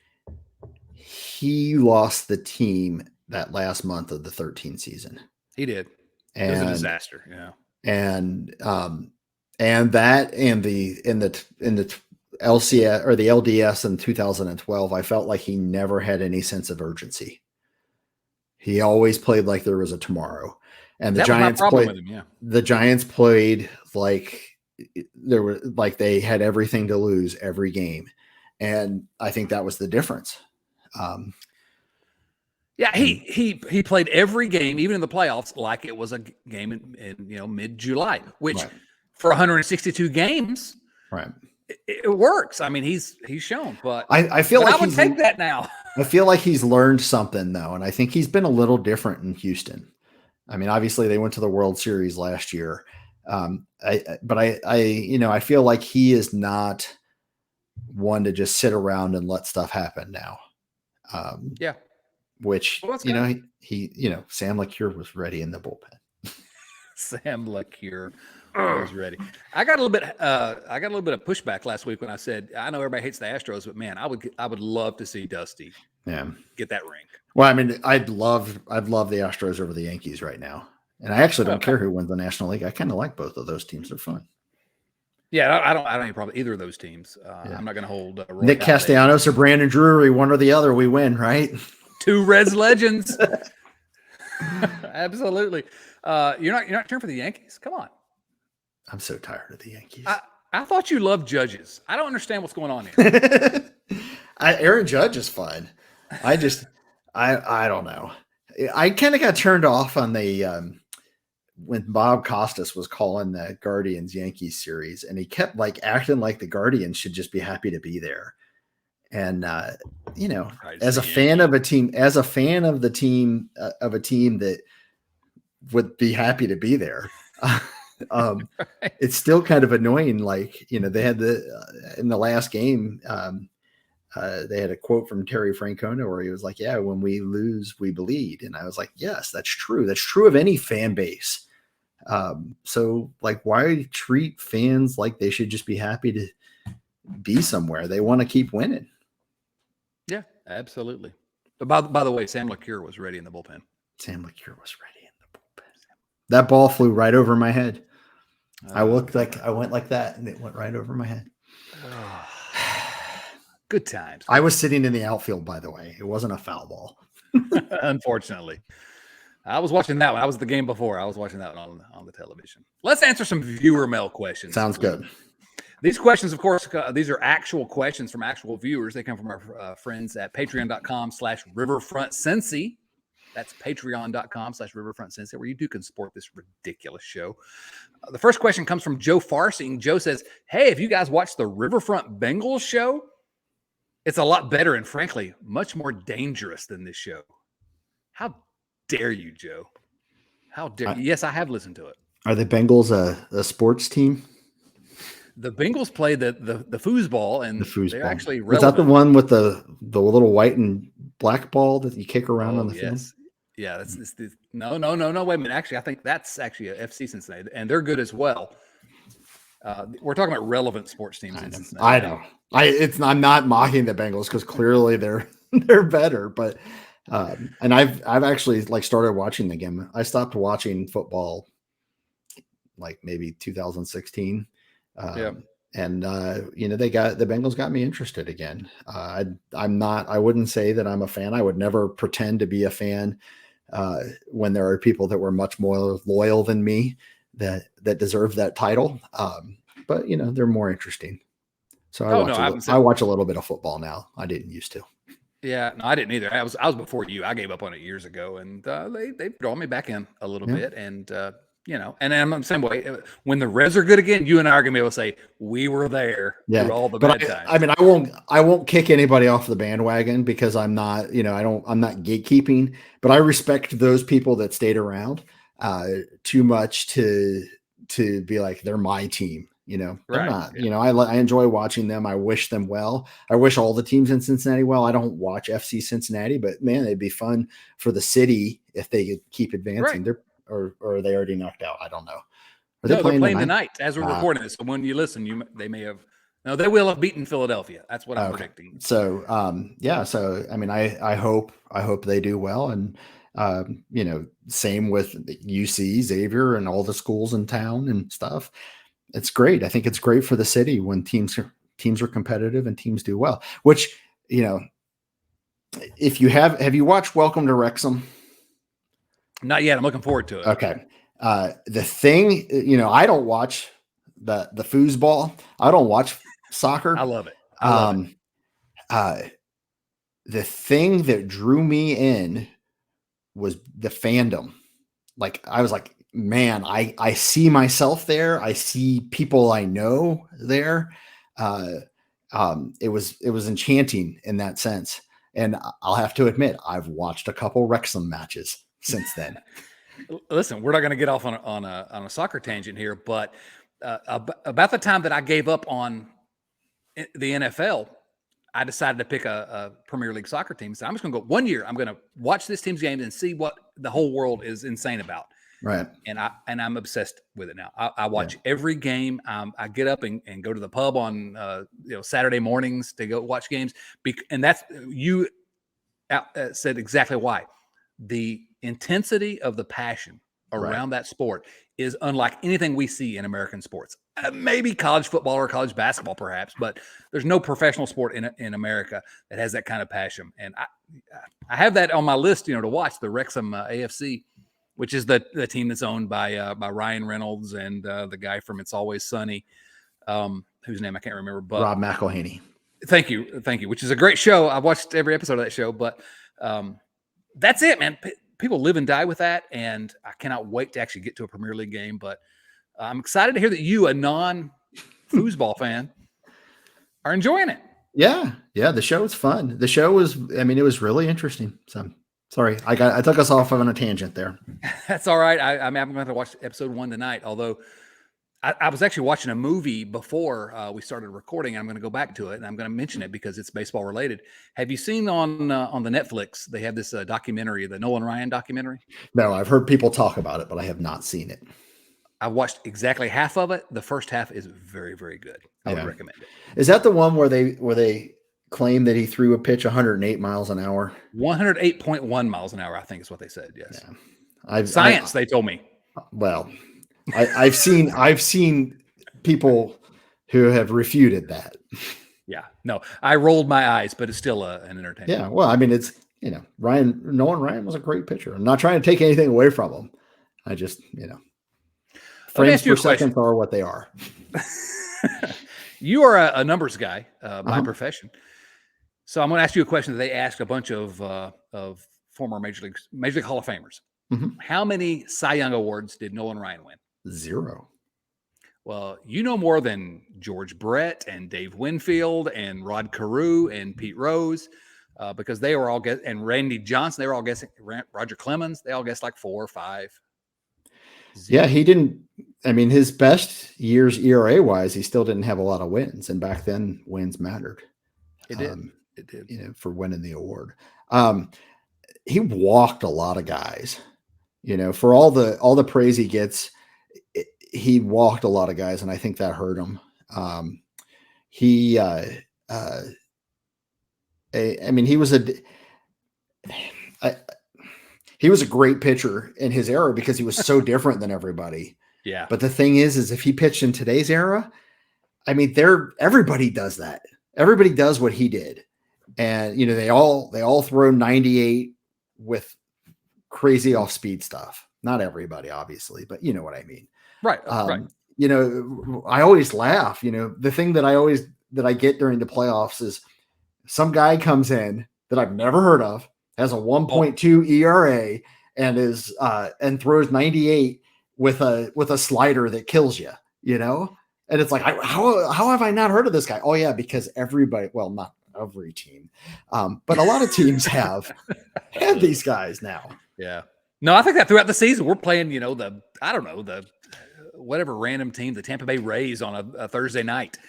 he lost the team that last month of the 13 season. He did. It was a disaster. Yeah. And that and the LCS or the LDS in 2012, I felt like he never had any sense of urgency. He always played like there was a tomorrow. And the Giants played with him, yeah. The Giants played like they had everything to lose every game. And I think that was the difference. He played every game, even in the playoffs, like it was a game in mid-July, which for 162 games, right, it works. I mean, he's shown, but I feel like I would take that now. I feel like he's learned something though, and I think he's been a little different in Houston. I mean, obviously they went to the World Series last year, but I feel like he is not one to just sit around and let stuff happen now. Which Sam LeCure was ready in the bullpen. Sam LeCure was ready. I got a little bit of pushback last week when I said I know everybody hates the Astros, but man, I would love to see Dusty get that ring. Well, I mean, I'd love the Astros over the Yankees right now, and I actually don't care who wins the National League. I kind of like both of those teams; they're fun. Yeah, I don't have any problem with either of those teams. I'm not going to hold Nick Castellanos or Brandon Drury, one or the other. We win, right? 2 Reds legends. Absolutely. You're not cheering for the Yankees? Come on. I'm so tired of the Yankees. I thought you loved Judges. I don't understand what's going on here. Aaron Judge is fun. I don't know. I kind of got turned off on the when Bob Costas was calling the Guardians Yankees series, and he kept acting like the Guardians should just be happy to be there. And as a fan of a team that would be happy to be there, it's still kind of annoying. They had in the last game, they had a quote from Terry Francona where he was like, "Yeah, when we lose, we bleed." And I was like, "Yes, that's true. That's true of any fan base." So why treat fans like they should just be happy to be somewhere? They want to keep winning. Yeah, absolutely. But by the way, Sam LeCure was ready in the bullpen. Sam LeCure was ready in the bullpen. That ball flew right over my head. I went like that, and it went right over my head. Good times. I was sitting in the outfield, by the way. It wasn't a foul ball. Unfortunately. I was watching that one. I was the game before. I was watching that one on the television. Let's answer some viewer mail questions. Sounds good. These questions, of course, these are actual questions from actual viewers. They come from our friends at patreon.com/riverfrontcincy. That's patreon.com/riverfrontcincy, where you can support this ridiculous show. The first question comes from Joe Farsing. Joe says, hey, have you guys watched the Riverfront Bengals show? It's a lot better and, frankly, much more dangerous than this show. How dare you, Joe? How dare you? Yes, I have listened to it. Are the Bengals a sports team? The Bengals play the foosball, and they're actually relevant. Was that the one with the little white and black ball that you kick around on the field? Yeah, that's no. Wait a minute. Actually, I think that's actually a FC Cincinnati, and they're good as well. We're talking about relevant sports teams in Cincinnati. I know. I'm not mocking the Bengals because clearly they're better, but and I've actually started watching the game. I stopped watching football like maybe 2016. And the Bengals got me interested again. I wouldn't say that I'm a fan. I would never pretend to be a fan when there are people that were much more loyal than me that deserve that title. But they're more interesting. So I watch a little bit of football now. I didn't used to. Yeah, no, I didn't either. I was before you. I gave up on it years ago, and they draw me back in a little bit, and and I'm the same way. When the Reds are good again, you and I are gonna be able to say we were there through all the bad times. I mean, I won't kick anybody off the bandwagon because I'm not, I'm not gatekeeping, but I respect those people that stayed around too much to be like they're my team. They're not. I enjoy watching them. I wish them well. I wish all the teams in Cincinnati well. I don't watch FC Cincinnati, but man, it'd be fun for the city if they could keep advancing. Right. Or are they already knocked out? I don't know. They're playing tonight as we're recording this. So when you listen, they may have. No, they will have beaten Philadelphia. That's what I'm predicting. So, So I mean, I hope they do well, and same with UC, Xavier, and all the schools in town and stuff. It's great. I think it's great for the city when teams are competitive and teams do well. Which if you have you watched Welcome to Wrexham? Not yet. I'm looking forward to it. Okay. The thing, I don't watch the foosball. I don't watch soccer. I love it. The thing that drew me in was the fandom. Like, I was like, man, I see myself there. I see people I know there. It was enchanting in that sense. And I'll have to admit, I've watched a couple Wrexham matches since then. Listen, we're not going to get off on a soccer tangent here, but about the time that I gave up on the NFL, I decided to pick a Premier League soccer team. So I'm just going to go 1 year. I'm going to watch this team's games and see what the whole world is insane about. Right. And I'm obsessed with it now. I watch every game. I get up and go to the pub on Saturday mornings to go watch games. And that's you said exactly why. The intensity of the passion around that sport is unlike anything we see in American sports. Maybe college football or college basketball, perhaps, but there's no professional sport in America that has that kind of passion. And I have that on my list, to watch the Wrexham AFC, which is the team that's owned by Ryan Reynolds and the guy from It's Always Sunny, whose name I can't remember, but Rob McElhenney. Thank you. Which is a great show. I've watched every episode of that show, but that's it, man. People live and die with that, and I cannot wait to actually get to a Premier League game. But I'm excited to hear that you, a non-foosball fan, are enjoying it. Yeah. The show was fun. The show was, it was really interesting. So sorry, I took us off on a tangent there. That's all right. I'm going to watch episode 1 tonight, although I was actually watching a movie before we started recording. I'm going to go back to it, and I'm going to mention it because it's baseball related. Have you seen on the Netflix, they have this documentary, the Nolan Ryan documentary? No, I've heard people talk about it, but I have not seen it. I watched exactly half of it. The first half is very, very good. I would recommend it. Is that the one where they claim that he threw a pitch 108 miles an hour? 108.1 miles an hour, I think is what they said. Yes. Yeah. Science, they told me. Well, I've seen people who have refuted that. Yeah, no, I rolled my eyes, but it's still an entertainment. Yeah, well, I mean, it's Nolan Ryan was a great pitcher. I'm not trying to take anything away from him. I just Let me frames ask you per a question. second are what they are. You are a numbers guy by profession, so I'm going to ask you a question that they asked a bunch of former Major League Hall of Famers. How many Cy Young awards did Nolan Ryan win? 0. Well, you know more than George Brett and Dave Winfield and Rod Carew and Pete Rose, because they were all and Randy Johnson. They were all guessing. Roger Clemens. They all guessed like 4 or 5. 0. Yeah, he didn't. I mean, his best years ERA wise, he still didn't have a lot of wins, and back then wins mattered. It did. It did. For winning the award. He walked a lot of guys. For all the praise he gets, he walked a lot of guys, and I think that hurt him. He was a great pitcher in his era because he was so different than everybody. Yeah. But the thing is if he pitched in today's era, I mean, everybody does that. Everybody does what he did. And, they all throw 98 with crazy off speed stuff. Not everybody, obviously, but you know what I mean? Right. Right. I always laugh, the thing that I get during the playoffs is some guy comes in that I've never heard of, has a 1.2 ERA and is and throws 98 with a slider that kills you, and it's like, how have I not heard of this guy? Oh yeah, because everybody, well, not every team, but a lot of teams have these guys now. Yeah. No, I think that throughout the season we're playing, the whatever random team, the Tampa Bay Rays on a Thursday night,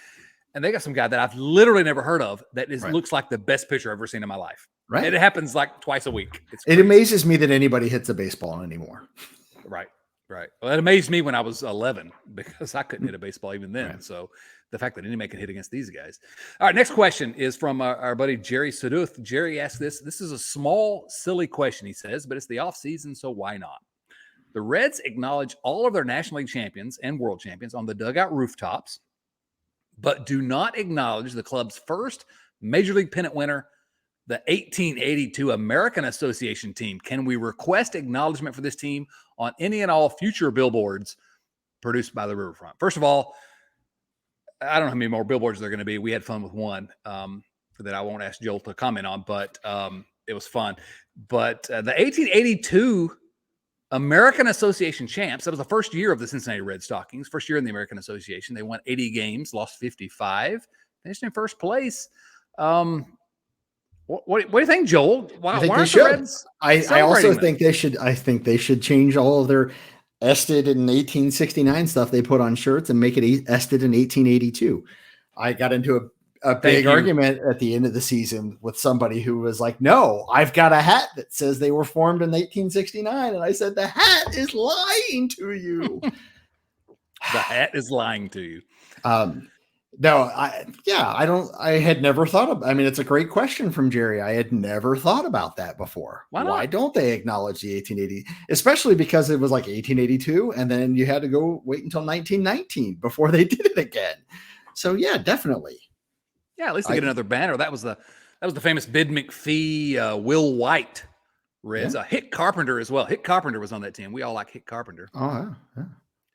and they got some guy that I've literally never heard of that looks like the best pitcher I've ever seen in my life. Right. And it happens like twice a week. It amazes me that anybody hits a baseball anymore. Right. Right. Well, it amazed me when I was 11 because I couldn't hit a baseball even then. Right. So the fact that anybody can hit against these guys. All right. Next question is from our buddy Jerry Saduth. Jerry asked this. This is a small, silly question, he says, but it's the off season, so why not? The Reds acknowledge all of their National League champions and world champions on the dugout rooftops, but do not acknowledge the club's first Major League pennant winner, the 1882 American Association team. Can we request acknowledgement for this team on any and all future billboards produced by the Riverfront? First of all, I don't know how many more billboards there are going to be. We had fun with one that I won't ask Joel to comment on, but it was fun. But the 1882 American Association champs, that was the first year of the Cincinnati Red Stockings, first year in the American Association. They won 80 games, lost 55, finished in first place. What do you think, Joel? Why aren't the Reds? I also think they should. I think they should change all of their ested in 1869 stuff they put on shirts and make it ested in 1882. I got into a big argument at the end of the season with somebody who was like, "No, I've got a hat that says they were formed in 1869," and I said, "The hat is lying to you." The hat is lying to you. No, I had never thought of, I mean, it's a great question from Jerry. I had never thought about that before. Why don't they acknowledge the 1880, especially because it was like 1882 and then you had to go wait until 1919 before they did it again. So yeah, definitely. Yeah. At least they get another banner. That was the famous Bid McPhee, Will White Reds, Hick Carpenter as well. Hick Carpenter was on that team. We all like Hick Carpenter. Oh yeah.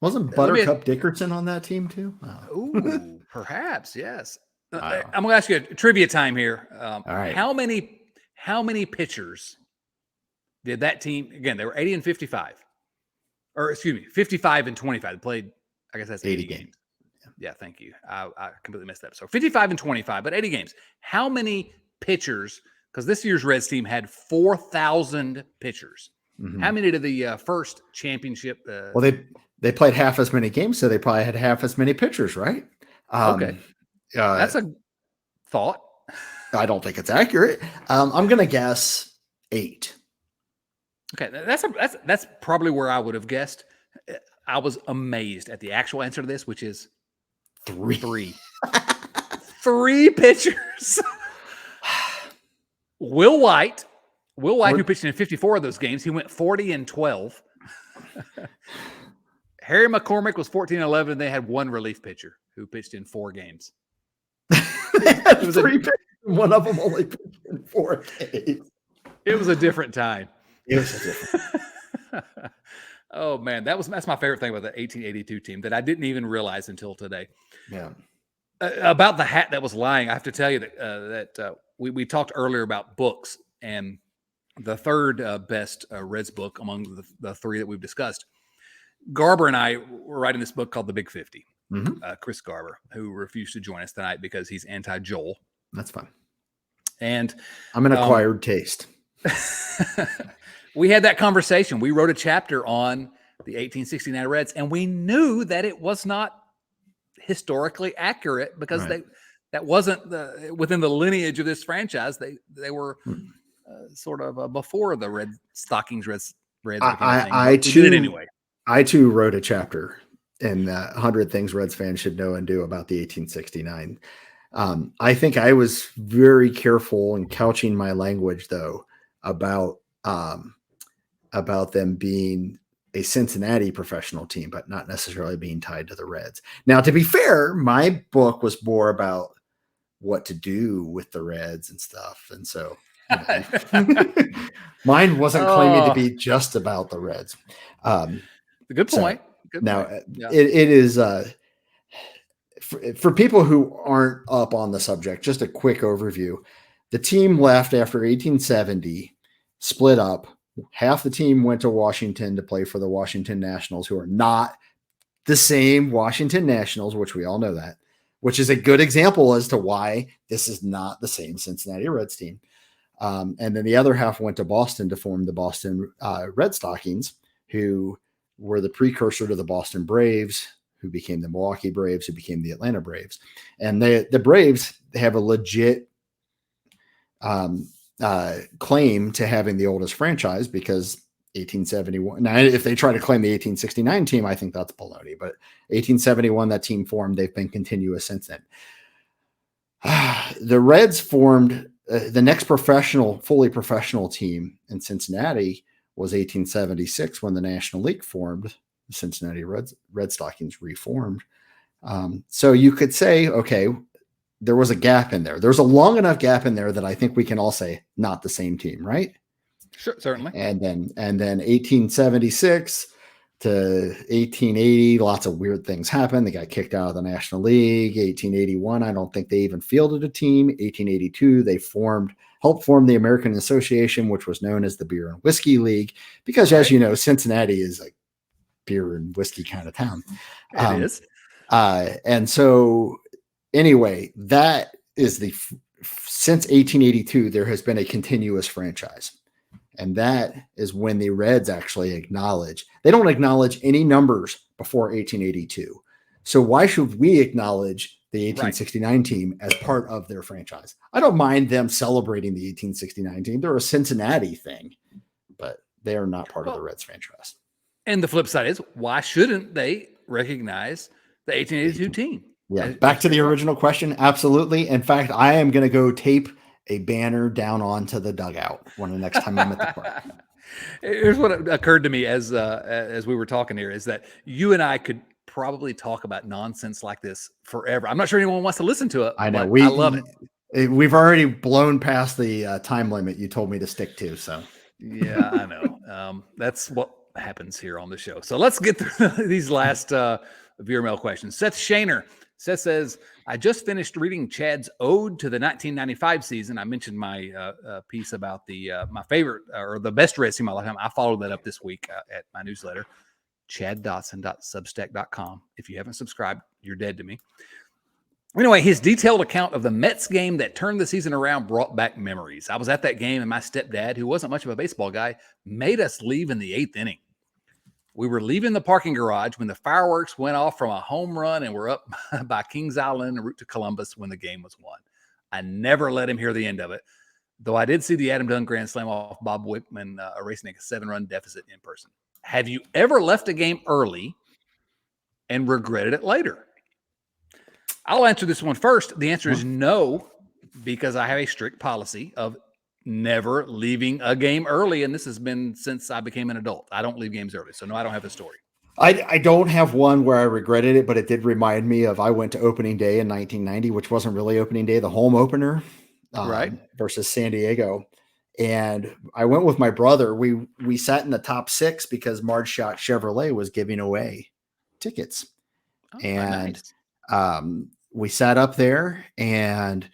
Wasn't Buttercup Dickerson on that team too? Oh. Ooh, perhaps, yes. I'm going to ask you a trivia time here. All right. How many pitchers did that team? Again, they were 80 and 55. Or excuse me, 55 and 25. They played, I guess that's 80 games. Yeah, thank you. I completely messed that up. So 55 and 25, but 80 games. How many pitchers? Because this year's Reds team had 4,000 pitchers. Mm-hmm. How many did the first championship? Well, they played half as many games, so they probably had half as many pitchers, right? Okay. That's a thought. I don't think it's accurate. I'm going to guess 8. Okay. That's probably where I would have guessed. I was amazed at the actual answer to this, which is 3. 3 pitchers. Will White, who pitched in 54 of those games, he went 40 and 12. Harry McCormick was 14 and 11. And they had one relief pitcher who pitched in 4 games. They had three pitchers, and one of them only pitched in 4 days. It was a different time. It was a different. Oh man, that's my favorite thing about the 1882 team that I didn't even realize until today. Yeah. About the hat that was lying, I have to tell you that we talked earlier about books, and the third best Reds book among the three that we've discussed. Garber and I were writing this book called The Big 50. Chris Garber, who refused to join us tonight because he's anti-Joel. That's fine. And I'm an acquired taste. We had that conversation. We wrote a chapter on the 1869 Reds, and we knew that it was not historically accurate because that wasn't within the lineage of this franchise. They were sort of before the Red Stockings Reds. I did it anyway. I too wrote a chapter in 100 Things Reds fans should know and do about the 1869. I think I was very careful in couching my language though about them being a Cincinnati professional team, but not necessarily being tied to the Reds. Now, to be fair, my book was more about what to do with the Reds and stuff. And so mine wasn't claiming to be just about the Reds. Good point. It is for people who aren't up on the subject, just a quick overview. The team left after 1870, split up. Half the team went to Washington to play for the Washington Nationals, who are not the same Washington Nationals, which we all know that, which is a good example as to why this is not the same Cincinnati Reds team. And then the other half went to Boston to form the Boston Red Stockings, who were the precursor to the Boston Braves, who became the Milwaukee Braves, who became the Atlanta Braves. And the Braves have a legit claim to having the oldest franchise because 1871. Now, if they try to claim the 1869 team, I think that's baloney. But 1871, that team formed. They've been continuous since then. The Reds formed the next fully professional team in Cincinnati was 1876 when the National League formed. The Cincinnati Red Stockings reformed. So you could say, okay, there was a gap in there. There's a long enough gap in there that I think we can all say not the same team, right? Sure, certainly. And then 1876 to 1880, lots of weird things happened. They got kicked out of the National League. 1881, I don't think they even fielded a team. 1882, they helped form the American Association, which was known as the Beer and Whiskey League, because as you know, Cincinnati is a beer and whiskey kind of town. It is. And so anyway, that is since 1882, there has been a continuous franchise. And that is when the Reds actually they don't acknowledge any numbers before 1882. So why should we acknowledge the 1869 team as part of their franchise? I don't mind them celebrating the 1869 team. They're a Cincinnati thing, but they are not part of the Reds franchise. And the flip side is, why shouldn't they recognize the 1882 team? Yeah. Back to the original question. Absolutely. In fact, I am going to go tape a banner down onto the dugout when the next time I'm at the park. Here's what occurred to me as we were talking here is that you and I could probably talk about nonsense like this forever. I'm not sure anyone wants to listen to it. I know. I love it. We've already blown past the time limit you told me to stick to. So yeah, I know. That's what happens here on the show. So let's get through these last viewer mail questions. Seth Shaner. Seth says, I just finished reading Chad's Ode to the 1995 season. I mentioned my piece about my favorite or the best Reds team of my lifetime. I followed that up this week at my newsletter, chaddotson.substack.com. If you haven't subscribed, you're dead to me. Anyway, his detailed account of the Mets game that turned the season around brought back memories. I was at that game, and my stepdad, who wasn't much of a baseball guy, made us leave in the 8th inning. We were leaving the parking garage when the fireworks went off from a home run and we're up by Kings Island en route to Columbus when the game was won. I never let him hear the end of it, though I did see the Adam Dunn grand slam off Bob Wickman erasing a 7-run deficit in person. Have you ever left a game early and regretted it later? I'll answer this one first. The answer is no, because I have a strict policy of never leaving a game early, and this has been since I became an adult. I don't leave games early, so no, I don't have a story. I don't have one where I regretted it, but it did remind me of I went to opening day in 1990, which wasn't really opening day, the home opener Right. versus San Diego. And I went with my brother. We sat in the top 6 because Marge Shot Chevrolet was giving away tickets. Oh, And nice. we sat up there and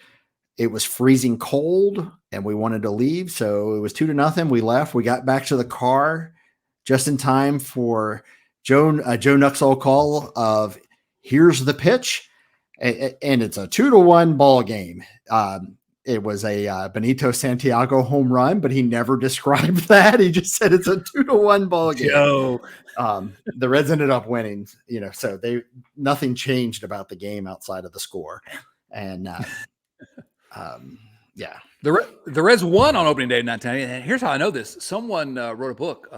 it was freezing cold and we wanted to leave. So it was 2-0. We left. We got back to the car just in time for Joe Nuxall call of here's the pitch. And it's a 2-1 ball game. It was a Benito Santiago home run, but he never described that. He just said it's a 2-1 ball game. Joe. The Reds ended up winning, so nothing changed about the game outside of the score. And yeah. The Reds won on opening day of 1990. And here's how I know this. Someone wrote a book.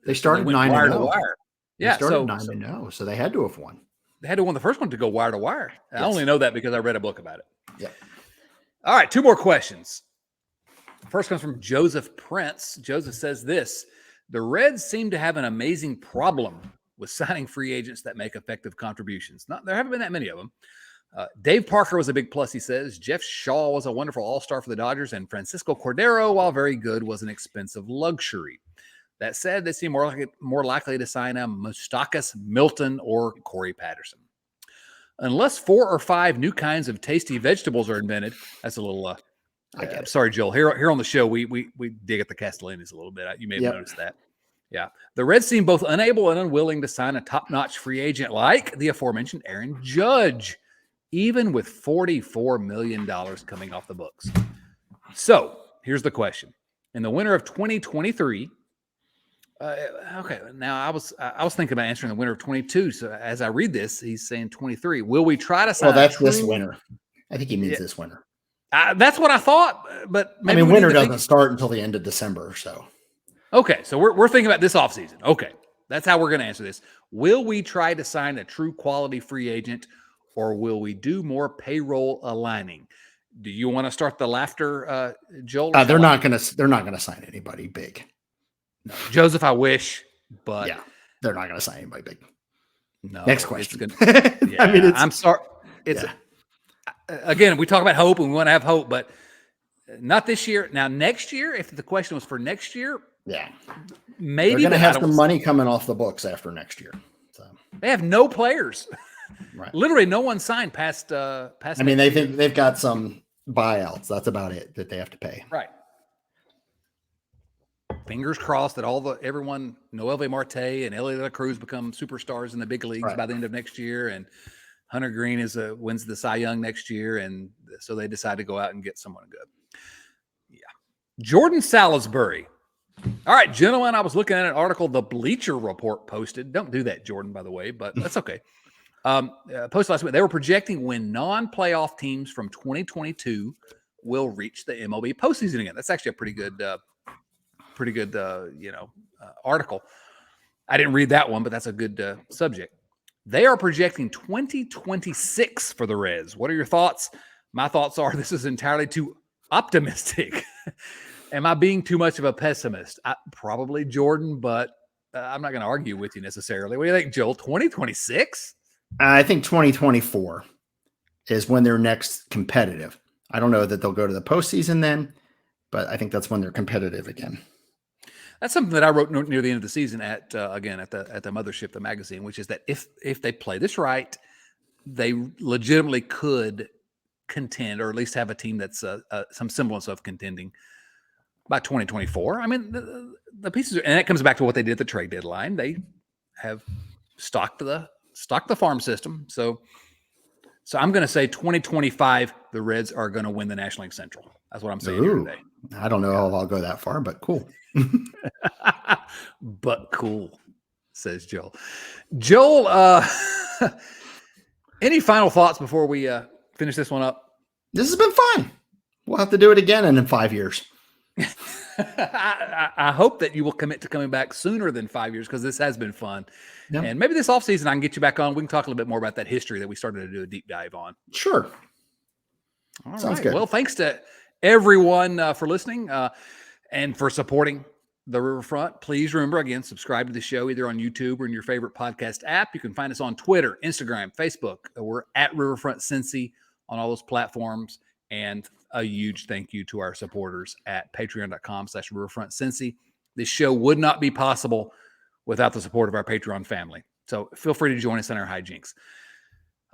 They started 9-0. Wire to wire. Yeah, they started 9-0, so they had to have won. They had to win the first one to go wire to wire. Yes. I only know that because I read a book about it. Yeah. All right, 2 more questions. First comes from Joseph Prince. Joseph says this: the Reds seem to have an amazing problem with signing free agents that make effective contributions. There haven't been that many of them. Dave Parker was a big plus, he says. Jeff Shaw was a wonderful all-star for the Dodgers, and Francisco Cordero, while very good, was an expensive luxury. That said, they seem more likely to sign a Moustakas Milton or Corey Patterson. Unless 4 or 5 new kinds of tasty vegetables are invented, that's a little. Sorry, Joel. Here on the show, we dig at the Castellanos a little bit. You may have noticed that. Yeah, the Reds seem both unable and unwilling to sign a top-notch free agent like the aforementioned Aaron Judge, even with $44 million coming off the books. So here's the question: in the winter of 2023. Okay. Now I was thinking about answering the winter of 22. So as I read this, he's saying 23. Will we try to sign? Well, that's this winter. I think he means this winter. That's what I thought. But maybe winter doesn't start until the end of December. So, okay. So we're thinking about this offseason. Okay, that's how we're going to answer this. Will we try to sign a true quality free agent, or will we do more payroll aligning? Do you want to start the laughter, Joel? They're not going to sign anybody big. No. Joseph, I wish, but yeah, they're not going to sign anybody big. No. Next question. Yeah, I'm sorry. Again, we talk about hope and we want to have hope, but not this year. Now, next year, if the question was for next year, maybe they're going to have some money coming off the books after next year. So they have no players. Right. Literally, no one signed past. They've got some buyouts. That's about it that they have to pay. Right. Fingers crossed that everyone, Noelvi Marte and Elliot de la Cruz become superstars in the big leagues by the end of next year, and Hunter Green wins the Cy Young next year, and so they decide to go out and get someone good. Yeah, Jordan Salisbury. All right, gentlemen, I was looking at an article the Bleacher Report posted. Don't do that, Jordan, by the way, but that's okay. Posted last week. They were projecting when non-playoff teams from 2022 will reach the MLB postseason again. That's actually a pretty good article. I didn't read that one, but that's a good subject. They are projecting 2026 for the Reds. What are your thoughts? My thoughts are this is entirely too optimistic. Am I being too much of a pessimist? Probably, Jordan, but I'm not going to argue with you necessarily. What do you think, Joel? 2026? I think 2024 is when they're next competitive. I don't know that they'll go to the postseason then, but I think that's when they're competitive again. That's something that I wrote near the end of the season at the Mothership, the magazine, which is that if they play this right, they legitimately could contend, or at least have a team that's some semblance of contending by 2024. I mean, the pieces and that comes back to what they did at the trade deadline. They have stocked the farm system. So I'm going to say 2025, the Reds are going to win the National League Central. That's what I'm saying here today. I don't know if I'll go that far, but cool. But cool, says Joel. Joel, any final thoughts before we finish this one up? This has been fun. We'll have to do it again in 5 years. I hope that you will commit to coming back sooner than 5 years, because this has been fun. Yep. And maybe this offseason I can get you back on. We can talk a little bit more about that history that we started to do a deep dive on. Sure. All Sounds right. Good. Well, thanks to everyone for listening and for supporting the Riverfront. Please remember, again, subscribe to the show either on YouTube or in your favorite podcast app. You can find us on Twitter, Instagram, Facebook. We're at Riverfront Cincy on all those platforms. And a huge thank you to our supporters at patreon.com/Riverfront Cincy. This show would not be possible without the support of our Patreon family. So feel free to join us in our hijinks.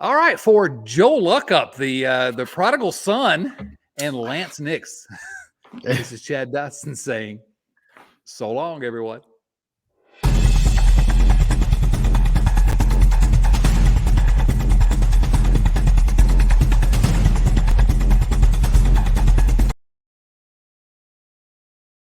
All right, for Joel Luckhaupt, the prodigal son, and Lance Nix, this is Chad Dotson saying, so long, everyone.